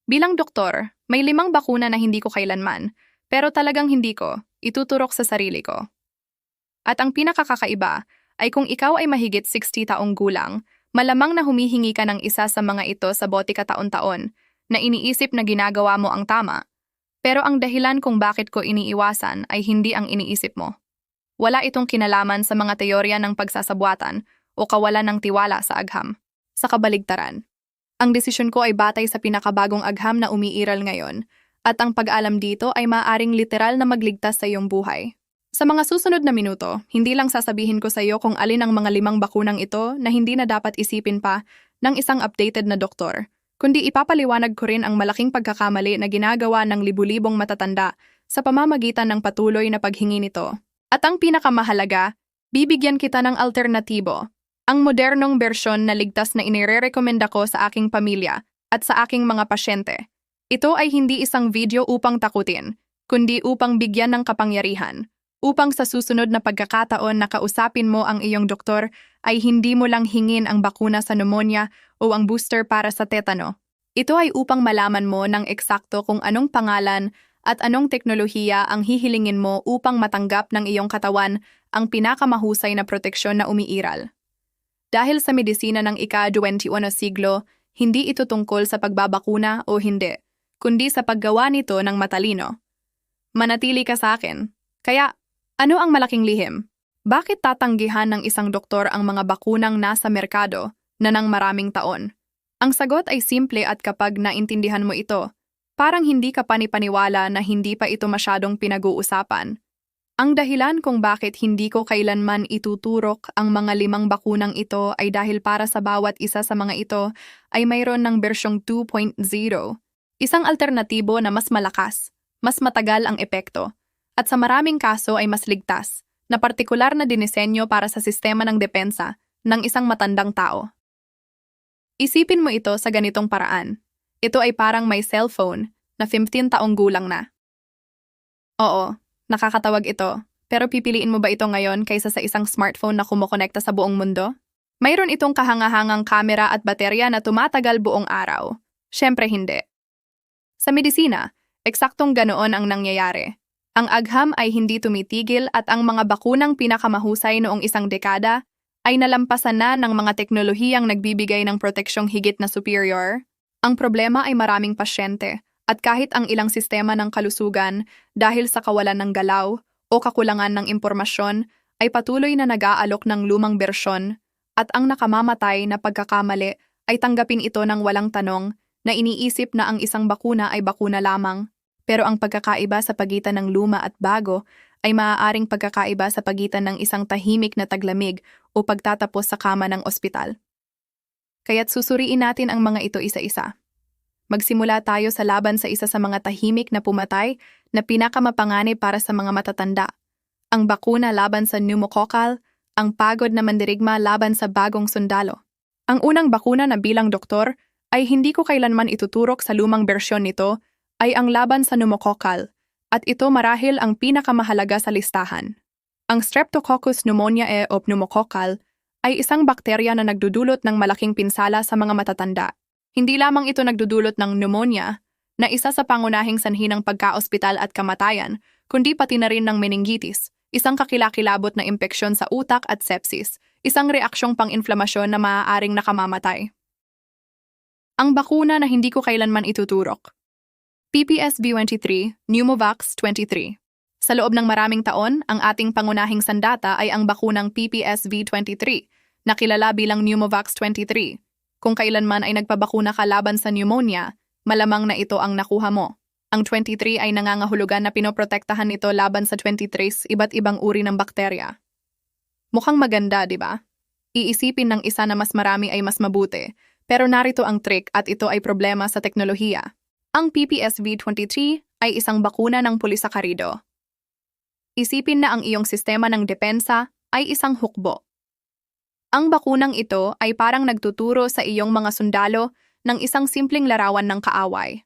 Bilang doktor, may 5 bakuna na hindi ko kailanman, pero talagang hindi ko, ituturok sa sarili ko. At ang pinakakakaiba ay kung ikaw ay mahigit 60 taong gulang, malamang na humihingi ka ng isa sa mga ito sa bote taon-taon na iniisip na ginagawa mo ang tama. Pero ang dahilan kung bakit ko iniiwasan ay hindi ang iniisip mo. Wala itong kinalaman sa mga teorya ng pagsasabuatan o kawalan ng tiwala sa agham. Sa kabaligtaran, ang desisyon ko ay batay sa pinakabagong agham na umiiral ngayon, at ang pag-alam dito ay maaaring literal na magligtas sa iyong buhay. Sa mga susunod na minuto, hindi lang sasabihin ko sa iyo kung alin ang mga 5 bakunang ito na hindi na dapat isipin pa ng isang updated na doktor, kundi ipapaliwanag ko rin ang malaking pagkakamali na ginagawa ng libu-libong matatanda sa pamamagitan ng patuloy na paghingi nito. At ang pinakamahalaga, bibigyan kita ng alternatibo, ang modernong bersyon na ligtas na inirerekomenda ko sa aking pamilya at sa aking mga pasyente. Ito ay hindi isang video upang takutin, kundi upang bigyan ng kapangyarihan, upang sa susunod na pagkakataon na kausapin mo ang iyong doktor ay hindi mo lang hingin ang bakuna sa pneumonia o ang booster para sa tetano. Ito ay upang malaman mo ng eksakto kung anong pangalan at anong teknolohiya ang hihilingin mo upang matanggap ng iyong katawan ang pinakamahusay na proteksyon na umiiral. Dahil sa medisina ng ika-21 siglo, hindi ito tungkol sa pagbabakuna o hindi, kundi sa paggawa nito ng matalino. Manatili ka sa akin. Kaya, ano ang malaking lihim? Bakit tatanggihan ng isang doktor ang mga bakunang nasa merkado na ng maraming taon? Ang sagot ay simple at kapag naintindihan mo ito, parang hindi ka panipaniwala na hindi pa ito masyadong pinag-uusapan. Ang dahilan kung bakit hindi ko kailanman ituturok ang mga 5 bakunang ito ay dahil para sa bawat isa sa mga ito ay mayroon ng bersyong 2.0. Isang alternatibo na mas malakas, mas matagal ang epekto, at sa maraming kaso ay mas ligtas, na partikular na dinisenyo para sa sistema ng depensa ng isang matandang tao. Isipin mo ito sa ganitong paraan. Ito ay parang may cellphone na 15 taong gulang na. Oo, nakakatawag ito, pero pipiliin mo ba ito ngayon kaysa sa isang smartphone na kumokonekta sa buong mundo? Mayroon itong kahangahangang kamera at baterya na tumatagal buong araw. Siyempre hindi. Sa medisina, eksaktong ganoon ang nangyayari. Ang agham ay hindi tumitigil at ang mga bakunang pinakamahusay noong isang dekada ay nalampasan na ng mga teknolohiyang nagbibigay ng proteksyong higit na superior. Ang problema ay maraming pasyente, at kahit ang ilang sistema ng kalusugan dahil sa kawalan ng galaw o kakulangan ng impormasyon ay patuloy na nag-aalok ng lumang bersyon, at ang nakamamatay na pagkakamali ay tanggapin ito ng walang tanong na iniisip na ang isang bakuna ay bakuna lamang. Pero ang pagkakaiba sa pagitan ng luma at bago ay maaaring pagkakaiba sa pagitan ng isang tahimik na taglamig o pagtatapos sa kama ng ospital. Kaya't susuriin natin ang mga ito isa-isa. Magsimula tayo sa laban sa isa sa mga tahimik na pumatay na pinakamapanganib para sa mga matatanda. Ang bakuna laban sa pneumococcal, ang pagod na mandirigma laban sa bagong sundalo. Ang unang bakuna na bilang doktor ay hindi ko kailanman ituturok sa lumang bersyon nito ay ang laban sa pneumococcal, at ito marahil ang pinakamahalaga sa listahan. Ang Streptococcus pneumoniae o pneumococcal ay isang bakterya na nagdudulot ng malaking pinsala sa mga matatanda. Hindi lamang ito nagdudulot ng pneumonia, na isa sa pangunahing sanhi ng pagka-ospital at kamatayan, kundi pati na rin ng meningitis, isang kakilakilabot na impeksyon sa utak at sepsis, isang reaksyong pang-inflamasyon na maaaring nakamamatay. Ang bakuna na hindi ko kailanman ituturok. PPSV23, Pneumovax 23. Sa loob ng maraming taon, ang ating pangunahing sandata ay ang bakunang PPSV23, na kilala bilang Pneumovax 23. Kung kailanman ay nagpabakuna ka laban sa pneumonia, malamang na ito ang nakuha mo. Ang 23 ay nangangahulugan na pinoprotektahan ito laban sa 23 iba't ibang uri ng bakterya. Mukhang maganda, di ba? Iisipin ng isa na mas marami ay mas mabuti, pero narito ang trick at ito ay problema sa teknolohiya. Ang PPSV23 ay isang bakuna ng polisakarido. Isipin na ang iyong sistema ng depensa ay isang hukbo. Ang bakunang ito ay parang nagtuturo sa iyong mga sundalo ng isang simpleng larawan ng kaaway.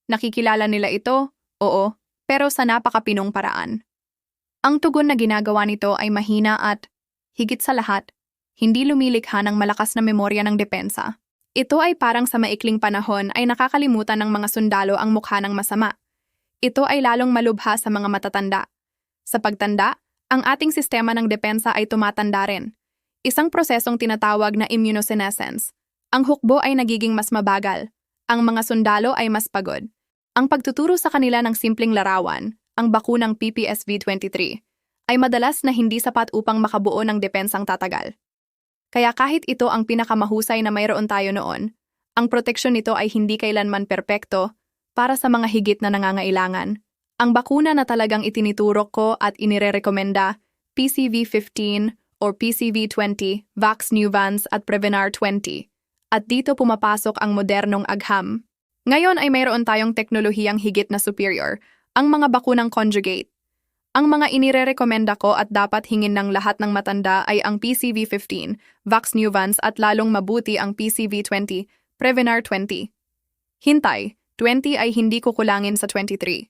Nakikilala nila ito, oo, pero sa napakapinong paraan. Ang tugon na ginagawa nito ay mahina at, higit sa lahat, hindi lumilikha ng malakas na memorya ng depensa. Ito ay parang sa maikling panahon ay nakakalimutan ng mga sundalo ang mukha ng masama. Ito ay lalong malubha sa mga matatanda. Sa pagtanda, ang ating sistema ng depensa ay tumatanda rin. Isang prosesong tinatawag na immunosenescence. Ang hukbo ay nagiging mas mabagal. Ang mga sundalo ay mas pagod. Ang pagtuturo sa kanila ng simpleng larawan, ang bakunang PPSV23, ay madalas na hindi sapat upang makabuo ng depensang tatagal. Kaya kahit ito ang pinakamahusay na mayroon tayo noon, ang proteksyon nito ay hindi kailanman perpekto para sa mga higit na nangangailangan. Ang bakuna na talagang itiniturok ko at inirerekomenda, PCV15 or PCV20, Vaxneuvance at Prevenar 20. At dito pumapasok ang modernong agham. Ngayon ay mayroon tayong teknolohiyang higit na superior, ang mga bakunang conjugate. Ang mga inirerekomenda ko at dapat hingin ng lahat ng matanda ay ang PCV15, Vaxneuvance at lalong mabuti ang PCV20, Prevenar 20. Hintay, 20 ay hindi kukulangin sa 23.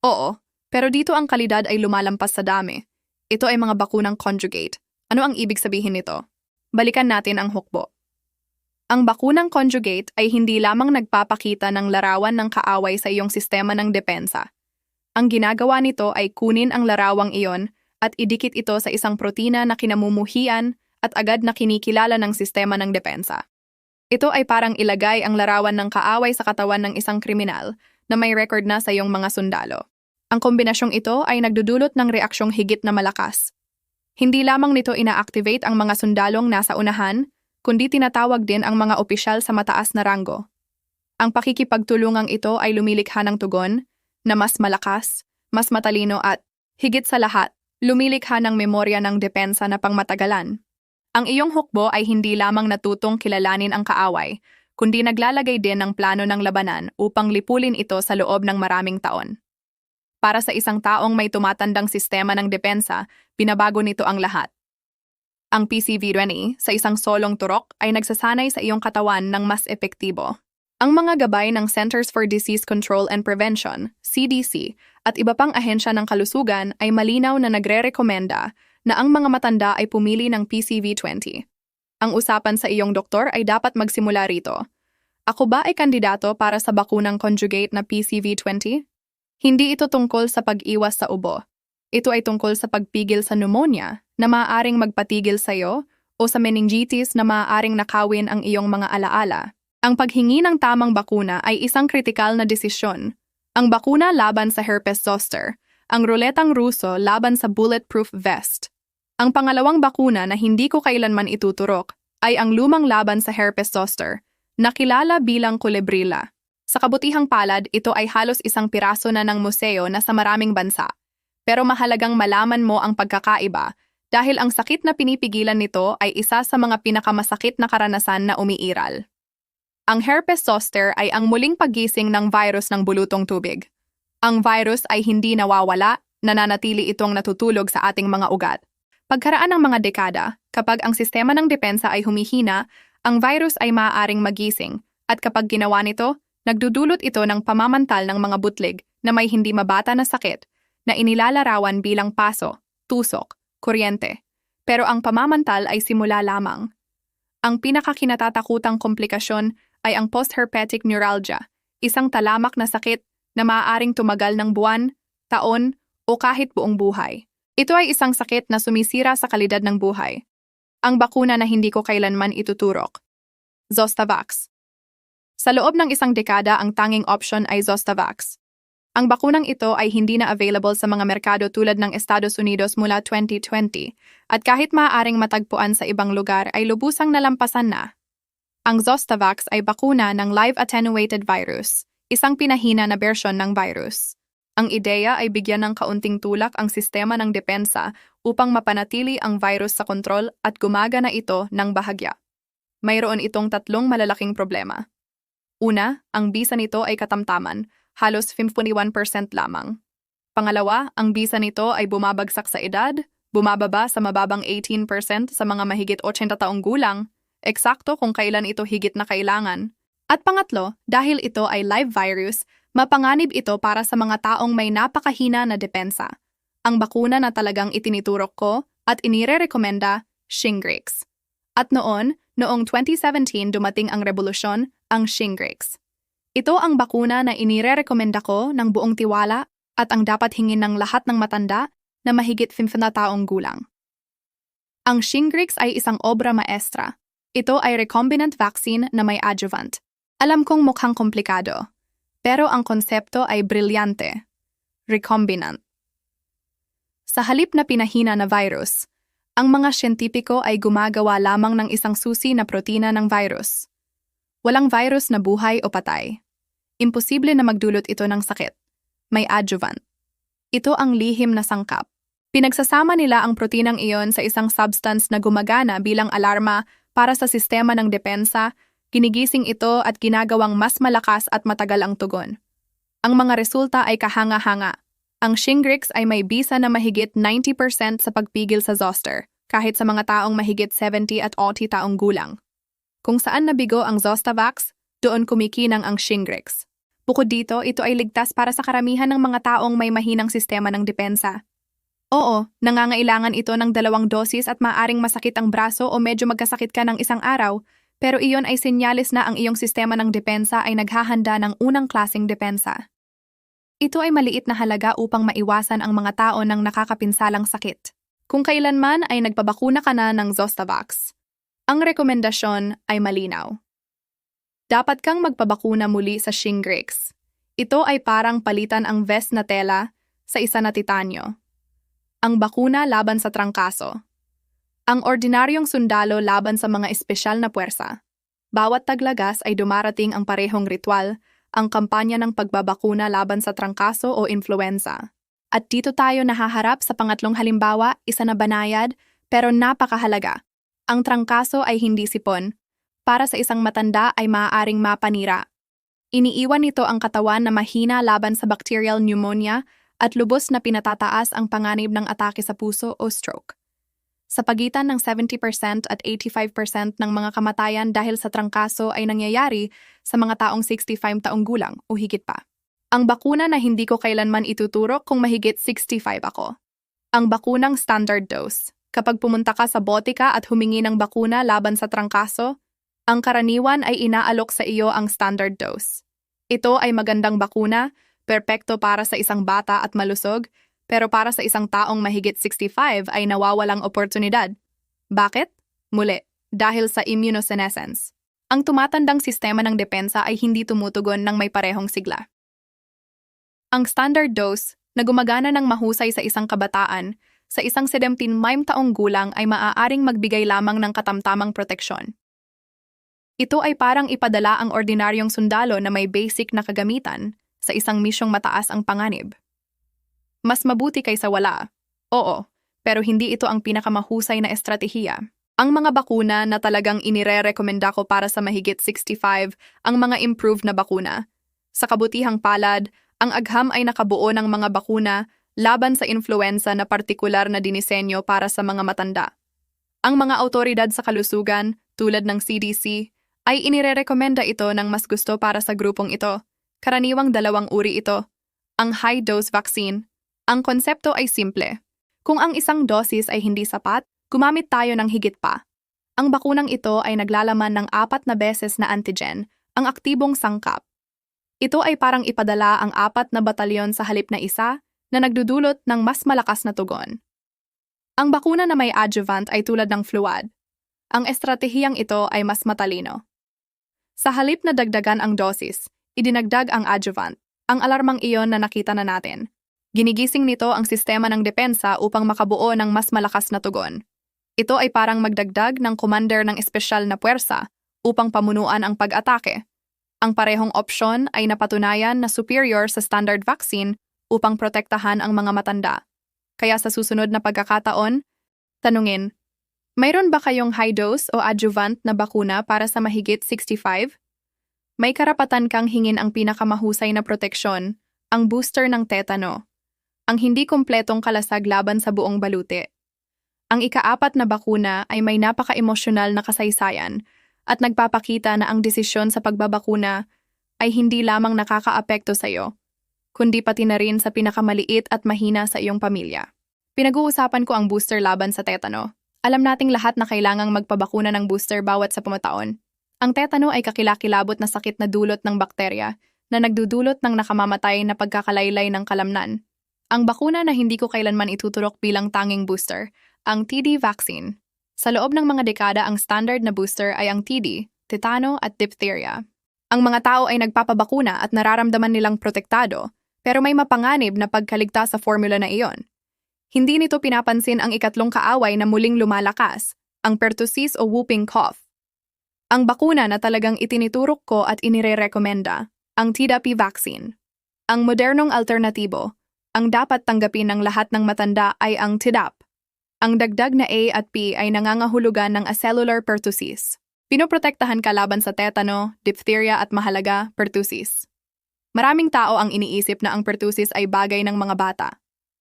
Oo, pero dito ang kalidad ay lumalampas sa dami. Ito ay mga bakunang conjugate. Ano ang ibig sabihin nito? Balikan natin ang hukbo. Ang bakunang conjugate ay hindi lamang nagpapakita ng larawan ng kaaway sa iyong sistema ng depensa. Ang ginagawa nito ay kunin ang larawang iyon at idikit ito sa isang protina na kinamumuhian at agad na kinikilala ng sistema ng depensa. Ito ay parang ilagay ang larawan ng kaaway sa katawan ng isang kriminal na may record na sa iyong mga sundalo. Ang kombinasyong ito ay nagdudulot ng reaksyong higit na malakas. Hindi lamang nito ina-activate ang mga sundalong nasa unahan, kundi tinatawag din ang mga opisyal sa mataas na ranggo. Ang pakikipagtulungang ito ay lumilikha ng tugon na mas malakas, mas matalino at, higit sa lahat, lumilikha ng memorya ng depensa na pangmatagalan. Ang iyong hukbo ay hindi lamang natutong kilalanin ang kaaway, kundi naglalagay din ng plano ng labanan upang lipulin ito sa loob ng maraming taon. Para sa isang taong may tumatandang sistema ng depensa, binabago nito ang lahat. Ang PCV20 sa isang solong turok ay nagsasanay sa iyong katawan ng mas epektibo. Ang mga gabay ng Centers for Disease Control and Prevention, CDC, at iba pang ahensya ng kalusugan ay malinaw na nagre-rekomenda na ang mga matanda ay pumili ng PCV20. Ang usapan sa iyong doktor ay dapat magsimula rito. Ako ba ay kandidato para sa bakunang conjugate na PCV20? Hindi ito tungkol sa pag-iwas sa ubo. Ito ay tungkol sa pagpigil sa pneumonia na maaaring magpatigil sa iyo o sa meningitis na maaaring nakawin ang iyong mga alaala. Ang paghingi ng tamang bakuna ay isang kritikal na desisyon. Ang bakuna laban sa herpes zoster, ang ruletang Ruso laban sa bulletproof vest. Ang pangalawang bakuna na hindi ko kailanman ituturok ay ang lumang laban sa herpes zoster, na kilala bilang kulebrilla. Sa kabutihang palad, ito ay halos isang piraso na ng museo na sa maraming bansa. Pero mahalagang malaman mo ang pagkakaiba dahil ang sakit na pinipigilan nito ay isa sa mga pinakamasakit na karanasan na umiiral. Ang herpes zoster ay ang muling paggising ng virus ng bulutong tubig. Ang virus ay hindi nawawala, nananatili itong natutulog sa ating mga ugat. Pagkaraan ng mga dekada, kapag ang sistema ng depensa ay humihina, ang virus ay maaaring magising at kapag ginawa nito, nagdudulot ito ng pamamantal ng mga butlig na may hindi mabata na sakit na inilalarawan bilang paso, tusok, kuryente. Pero ang pamamantal ay simula lamang. Ang pinakakinatatakutang komplikasyon ay ang postherpetic neuralgia, isang talamak na sakit na maaaring tumagal ng buwan, taon, o kahit buong buhay. Ito ay isang sakit na sumisira sa kalidad ng buhay. Ang bakuna na hindi ko kailanman ituturok. Zostavax. Sa loob ng isang dekada, ang tanging option ay Zostavax. Ang bakunang ito ay hindi na available sa mga merkado tulad ng Estados Unidos mula 2020 at kahit maaaring matagpuan sa ibang lugar ay lubusang nalampasan na. Ang Zostavax ay bakuna ng live attenuated virus, isang pinahina na bersyon ng virus. Ang ideya ay bigyan ng kaunting tulak ang sistema ng depensa upang mapanatili ang virus sa kontrol at gumagana ito ng bahagya. Mayroon itong tatlong malalaking problema. Una, ang bisa nito ay katamtaman, halos 51% lamang. Pangalawa, ang bisa nito ay bumabagsak sa edad, bumababa sa mababang 18% sa mga mahigit 80 taong gulang, eksakto kung kailan ito higit na kailangan. At pangatlo, dahil ito ay live virus, mapanganib ito para sa mga taong may napakahina na depensa. Ang bakuna na talagang itiniturok ko at inirerekomenda, Shingrix. At noon, Noong 2017 dumating ang revolusyon, ang Shingrix. Ito ang bakuna na inirerekomenda ko ng buong tiwala at ang dapat hingin ng lahat ng matanda na mahigit 50 na taong gulang. Ang Shingrix ay isang obra maestra. Ito ay recombinant vaccine na may adjuvant. Alam kong mukhang komplikado, pero ang konsepto ay brilyante. Recombinant. Sa halip na pinahina na virus, ang mga siyentipiko ay gumagawa lamang ng isang susi na protina ng virus. Walang virus na buhay o patay. Imposible na magdulot ito ng sakit. May adjuvant. Ito ang lihim na sangkap. Pinagsasama nila ang protinang iyon sa isang substance na gumagana bilang alarma para sa sistema ng depensa, ginigising ito at ginagawang mas malakas at matagal ang tugon. Ang mga resulta ay kahanga-hanga. Ang Shingrix ay may bisa na mahigit 90% sa pagpigil sa zoster, kahit sa mga taong mahigit 70 at 80 taong gulang. Kung saan nabigo ang Zostavax, doon kumikinang ang Shingrix. Bukod dito, ito ay ligtas para sa karamihan ng mga taong may mahinang sistema ng depensa. Oo, nangangailangan ito ng 2 dosis at maaring masakit ang braso o medyo magkasakit ka ng isang araw, pero iyon ay senyales na ang iyong sistema ng depensa ay naghahanda ng unang klaseng depensa. Ito ay maliit na halaga upang maiwasan ang mga tao ng nakakapinsalang sakit. Kung kailanman ay nagpabakuna ka na ng Zostavax, ang rekomendasyon ay malinaw. Dapat kang magpabakuna muli sa Shingrix. Ito ay parang palitan ang vest na tela sa isa na titanyo. Ang bakuna laban sa trangkaso. Ang ordinaryong sundalo laban sa mga espesyal na puwersa. Bawat taglagas ay dumarating ang parehong ritual, ang kampanya ng pagbabakuna laban sa trangkaso o influenza. At dito tayo nahaharap sa pangatlong halimbawa, isa na banayad, pero napakahalaga. Ang trangkaso ay hindi sipon. Para sa isang matanda ay maaaring mapanira. Iniiwan nito ang katawan na mahina laban sa bacterial pneumonia at lubos na pinatataas ang panganib ng atake sa puso o stroke. Sa pagitan ng 70% at 85% ng mga kamatayan dahil sa trangkaso ay nangyayari sa mga taong 65 taong gulang o higit pa. Ang bakuna na hindi ko kailanman ituturok kung mahigit 65 ako. Ang bakunang standard dose. Kapag pumunta ka sa botika at humingi ng bakuna laban sa trangkaso, ang karaniwan ay inaalok sa iyo ang standard dose. Ito ay magandang bakuna, perpekto para sa isang bata at malusog, pero para sa isang taong mahigit 65 ay nawawalang oportunidad. Bakit? Muli, dahil sa immunosenescence. Ang tumatandang sistema ng depensa ay hindi tumutugon ng may parehong sigla. Ang standard dose, na gumagana ng mahusay sa isang kabataan, sa isang 17 taong gulang ay maaaring magbigay lamang ng katamtamang proteksyon. Ito ay parang ipadala ang ordinaryong sundalo na may basic na kagamitan sa isang misyong mataas ang panganib. Mas mabuti kaysa wala. Oo, pero hindi ito ang pinakamahusay na estratehiya. Ang mga bakuna na talagang inirerekomenda ko para sa mahigit 65, ang mga improved na bakuna. Sa kabutihang palad, ang agham ay nakabuo ng mga bakuna laban sa influenza na partikular na dinisenyo para sa mga matanda. Ang mga awtoridad sa kalusugan, tulad ng CDC, ay inirerekomenda ito ng mas gusto para sa grupong ito. Karaniwang 2 uri ito. Ang high-dose vaccine. Ang konsepto ay simple. Kung ang isang dosis ay hindi sapat, gumamit tayo ng higit pa. Ang bakunang ito ay naglalaman ng 4 na beses na antigen, ang aktibong sangkap. Ito ay parang ipadala ang 4 na batalyon sa halip na isa na nagdudulot ng mas malakas na tugon. Ang bakuna na may adjuvant ay tulad ng fluad. Ang estratehiyang ito ay mas matalino. Sa halip na dagdagan ang dosis, idinagdag ang adjuvant, ang alarmang iyon na nakita na natin. Ginigising nito ang sistema ng depensa upang makabuo ng mas malakas na tugon. Ito ay parang magdagdag ng commander ng espesyal na puwersa upang pamunuan ang pag-atake. Ang parehong opsyon ay napatunayan na superior sa standard vaccine upang protektahan ang mga matanda. Kaya sa susunod na pagkakataon, tanungin, mayroon ba kayong high-dose o adjuvant na bakuna para sa mahigit 65? May karapatan kang hingin ang pinakamahusay na proteksyon, ang booster ng tetano. Ang hindi kumpletong kalasag laban sa buong balute. Ang ika-4 na bakuna ay may napaka-emosyonal na kasaysayan at nagpapakita na ang desisyon sa pagbabakuna ay hindi lamang nakakaapekto sa iyo, kundi pati na rin sa pinakamaliit at mahina sa iyong pamilya. Pinag-uusapan ko ang booster laban sa tetano. Alam nating lahat na kailangang magpabakuna ng booster bawat sa pumataon. Ang tetano ay kakilakilabot na sakit na dulot ng bakterya na nagdudulot ng nakamamatay na pagkakalaylay ng kalamnan. Ang bakuna na hindi ko kailanman ituturok bilang tanging booster, ang TD vaccine. Sa loob ng mga dekada, ang standard na booster ay ang TD, tetano at diphtheria. Ang mga tao ay nagpapabakuna at nararamdaman nilang protektado, pero may mapanganib na pagkaligtas sa formula na iyon. Hindi nito pinapansin ang ikatlong kaaway na muling lumalakas, ang pertussis o whooping cough. Ang bakuna na talagang itiniturok ko at inirerekomenda, ang Tdap vaccine. Ang modernong alternatibo, ang dapat tanggapin ng lahat ng matanda ay ang Tdap. Ang dagdag na A at P ay nangangahulugan ng acellular pertussis. Pinoprotektahan ka laban sa tetano, diphtheria at mahalaga, pertussis. Maraming tao ang iniisip na ang pertussis ay bagay ng mga bata.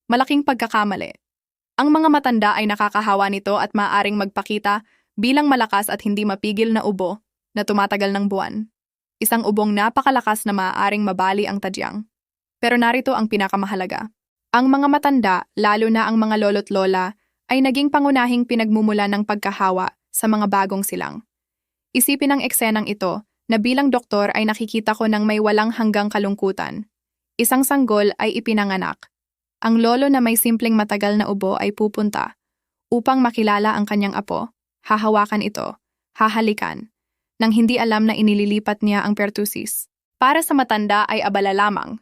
Malaking pagkakamali. Ang mga matanda ay nakakahawa nito at maaaring magpakita bilang malakas at hindi mapigil na ubo na tumatagal ng buwan. Isang ubong napakalakas na maaaring mabali ang tadyang. Pero narito ang pinakamahalaga. Ang mga matanda, lalo na ang mga lolo't lola, ay naging pangunahing pinagmumula ng pagkahawa sa mga bagong silang. Isipin ang eksenang ito na bilang doktor ay nakikita ko ng may walang hanggang kalungkutan. Isang sanggol ay ipinanganak. Ang lolo na may simpleng matagal na ubo ay pupunta upang makilala ang kanyang apo, hahawakan ito, hahalikan, nang hindi alam na inililipat niya ang pertussis. Para sa matanda ay abala lamang.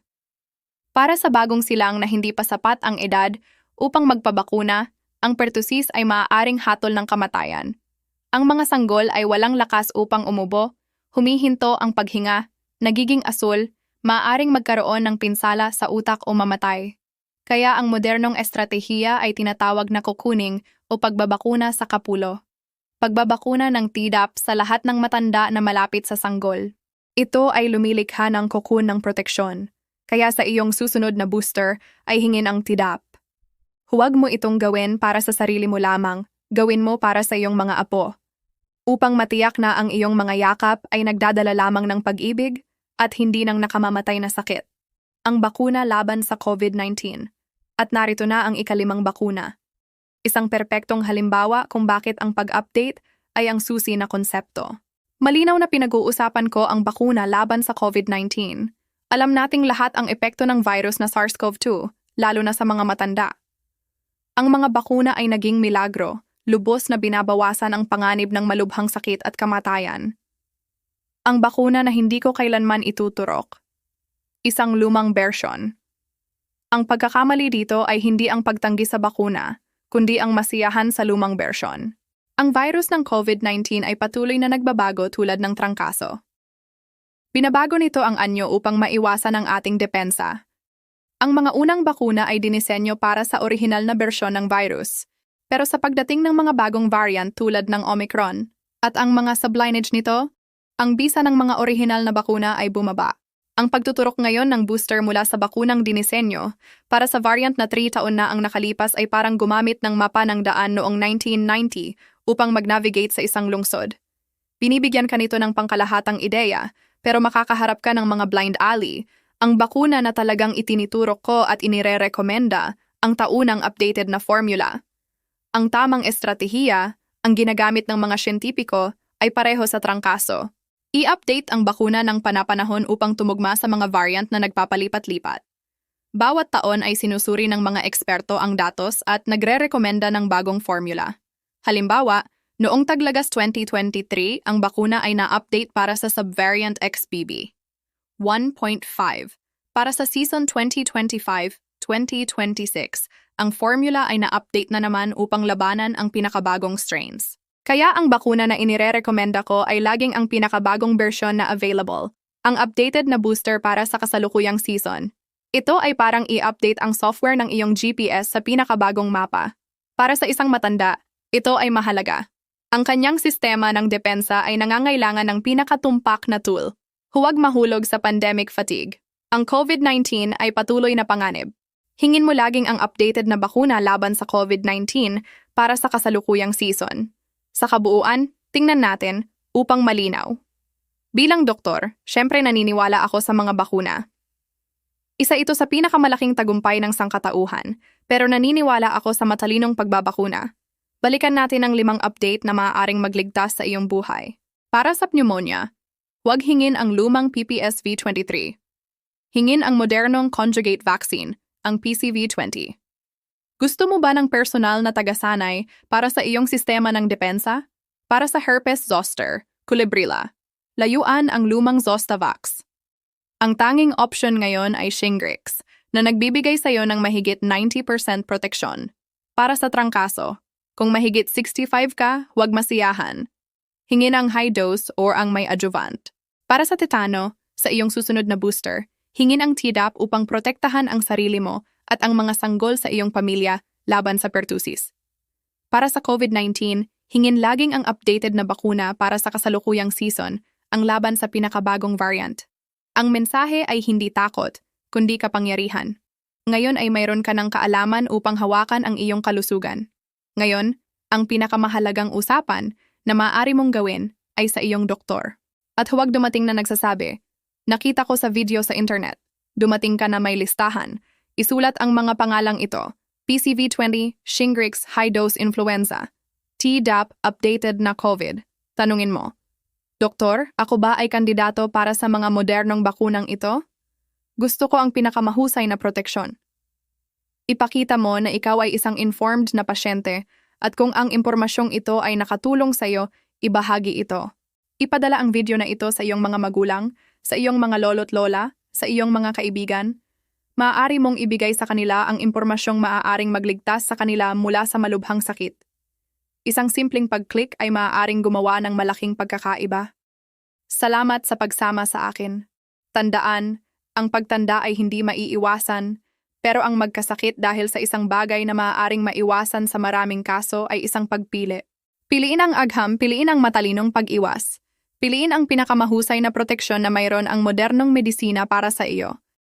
Para sa bagong silang na hindi pa sapat ang edad upang magpabakuna, ang pertussis ay maaaring hatol ng kamatayan. Ang mga sanggol ay walang lakas upang umubo, humihinto ang paghinga, nagiging asul, maaaring magkaroon ng pinsala sa utak o mamatay. Kaya ang modernong estratehiya ay tinatawag na kukuning o pagbabakuna sa kapulo. Pagbabakuna ng Tdap sa lahat ng matanda na malapit sa sanggol. Ito ay lumilikha ng kokun ng proteksyon. Kaya sa iyong susunod na booster ay hingin ang Tdap. Huwag mo itong gawin para sa sarili mo lamang, gawin mo para sa iyong mga apo. Upang matiyak na ang iyong mga yakap ay nagdadala lamang ng pag-ibig at hindi ng nakamamatay na sakit. Ang bakuna laban sa COVID-19. At narito na ang ikalimang bakuna. Isang perpektong halimbawa kung bakit ang pag-update ay ang susi na konsepto. Malinaw na pinag-uusapan ko ang bakuna laban sa COVID-19. Alam nating lahat ang epekto ng virus na SARS-CoV-2, lalo na sa mga matanda. Ang mga bakuna ay naging milagro, lubos na binabawasan ang panganib ng malubhang sakit at kamatayan. Ang bakuna na hindi ko kailanman ituturok. Isang lumang bersyon. Ang pagkakamali dito ay hindi ang pagtanggi sa bakuna, kundi ang masiyahan sa lumang bersyon. Ang virus ng COVID-19 ay patuloy na nagbabago tulad ng trangkaso. Binabago nito ang anyo upang maiwasan ang ating depensa. Ang mga unang bakuna ay dinisenyo para sa orihinal na bersyon ng virus, pero sa pagdating ng mga bagong variant tulad ng Omicron at ang mga sublineage nito, ang bisa ng mga orihinal na bakuna ay bumaba. Ang pagtuturok ngayon ng booster mula sa bakunang dinisenyo para sa variant na 3 taon na ang nakalipas ay parang gumamit ng mapa ng daan noong 1990 upang mag-navigate sa isang lungsod. Binibigyan ka nito ng pangkalahatang ideya, pero makakaharap ka ng mga blind alley. Ang bakuna na talagang itiniturok ko at inirerekomenda ang taunang updated na formula. Ang tamang estratehiya, ang ginagamit ng mga siyentipiko, ay pareho sa trangkaso. I-update ang bakuna ng panapanahon upang tumugma sa mga variant na nagpapalipat-lipat. Bawat taon ay sinusuri ng mga eksperto ang datos at nagre-rekomenda ng bagong formula. Halimbawa, noong Taglagas 2023, ang bakuna ay na-update para sa subvariant XBB 1.5. Para sa season 2025-2026, ang formula ay na-update na naman upang labanan ang pinakabagong strains. Kaya ang bakuna na inirerekomenda ko ay laging ang pinakabagong bersyon na available, ang updated na booster para sa kasalukuyang season. Ito ay parang i-update ang software ng iyong GPS sa pinakabagong mapa. Para sa isang matanda, ito ay mahalaga. Ang kanyang sistema ng depensa ay nangangailangan ng pinakatumpak na tool. Huwag mahulog sa pandemic fatigue. Ang COVID-19 ay patuloy na panganib. Hingin mo laging ang updated na bakuna laban sa COVID-19 para sa kasalukuyang season. Sa kabuuan, tingnan natin upang malinaw. Bilang doktor, syempre naniniwala ako sa mga bakuna. Isa ito sa pinakamalaking tagumpay ng sangkatauhan, pero naniniwala ako sa matalinong pagbabakuna. Balikan natin ang 5 update na maaaring magligtas sa iyong buhay. Para sa pneumonia, huwag hingin ang lumang PPSV23. Hingin ang modernong conjugate vaccine, ang PCV20. Gusto mo ba ng personal na tagasanay para sa iyong sistema ng depensa? Para sa herpes zoster, Culebrilla, layuan ang lumang Zostavax. Ang tanging option ngayon ay Shingrix, na nagbibigay sa iyo ng mahigit 90% proteksyon. Para sa trangkaso, kung mahigit 65 ka, huwag masiyahan. Hingin ang high dose or ang may adjuvant. Para sa tetano, sa iyong susunod na booster, hingin ang Tdap upang protektahan ang sarili mo at ang mga sanggol sa iyong pamilya laban sa pertussis. Para sa COVID-19, hingin laging ang updated na bakuna para sa kasalukuyang season, ang laban sa pinakabagong variant. Ang mensahe ay hindi takot, kundi kapangyarihan. Ngayon ay mayroon ka ng kaalaman upang hawakan ang iyong kalusugan. Ngayon, ang pinakamahalagang usapan na maaari mong gawin ay sa iyong doktor. At huwag dumating na nagsasabi, nakita ko sa video sa internet, dumating ka na may listahan. Isulat ang mga pangalang ito, PCV20, Shingrix High-Dose Influenza, Tdap Updated na COVID. Tanungin mo, Doktor, ako ba ay kandidato para sa mga modernong bakunang ito? Gusto ko ang pinakamahusay na proteksyon. Ipakita mo na ikaw ay isang informed na pasyente at kung ang impormasyong ito ay nakatulong sa iyo, ibahagi ito. Ipadala ang video na ito sa iyong mga magulang, sa iyong mga lolo't lola, sa iyong mga kaibigan. Maaari mong ibigay sa kanila ang impormasyong maaaring magligtas sa kanila mula sa malubhang sakit. Isang simpleng pag-click ay maaaring gumawa ng malaking pagkakaiba. Salamat sa pagsama sa akin. Tandaan, ang pagtanda ay hindi maiiwasan, pero ang magkasakit dahil sa isang bagay na maaaring maiwasan sa maraming kaso ay isang pagpili. Piliin ang agham, piliin ang matalinong pag-iwas. Piliin ang pinakamahusay na proteksyon na mayroon ang modernong medisina para sa iyo.